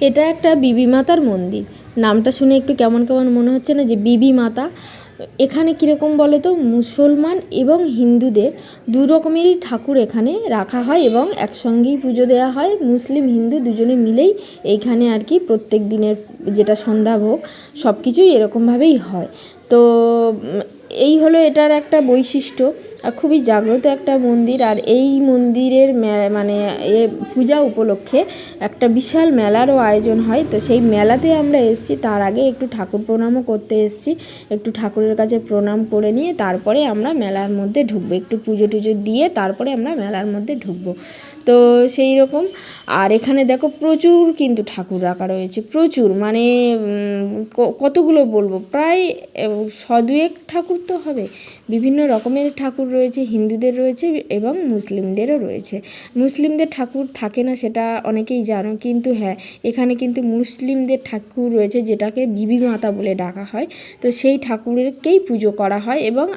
এটা একটা বিবি মাতার মন্দির। নামটা শুনে একটু কেমন কেমন মনে হচ্ছে না, যে বিবি মাতা। এখানে কীরকম বলো তো, মুসলমান এবং হিন্দুদের দু রকমেরই ঠাকুর এখানে রাখা হয় এবং একসঙ্গেই পুজো দেওয়া হয়। মুসলিম হিন্দু দুজনে মিলেই এইখানে আর কি প্রত্যেক দিনের যেটা সন্ধ্যাভোগ সব কিছুই এরকমভাবেই হয়। তো এই হলো এটার একটা বৈশিষ্ট্য। আর খুবই জাগ্রত একটা মন্দির। আর এই মন্দিরের মানে পূজা উপলক্ষে একটা বিশাল মেলারও আয়োজন হয়। তো সেই মেলাতে আমরা এসেছি, তার আগে একটু ঠাকুর প্রণামও করতে এসেছি। একটু ঠাকুরের কাছে প্রণাম করে নিয়ে তারপরে আমরা মেলার মধ্যে ঢুকবো, একটু পুজো টুজো দিয়ে তারপরে আমরা মেলার মধ্যে ঢুকবো। তো সেই রকম। আর এখানে দেখো প্রচুর কিন্তু ঠাকুর রাখা রয়েছে, প্রচুর, মানে কতগুলো বলবো, প্রায় দুয়েক ঠাকুর তো হবে। বিভিন্ন রকমের ঠাকুর রয়েছে, হিন্দুদের রয়েছে এবং মুসলিমদেরও রয়েছে। মুসলিমদের ঠাকুর থাকে না সেটা অনেকেই জানো, কিন্তু হ্যাঁ, এখানে কিন্তু মুসলিমদের ঠাকুর রয়েছে যেটাকে বিবি মাতা বলে ডাকা হয়। তো সেই ঠাকুরকেই পুজো করা হয় এবং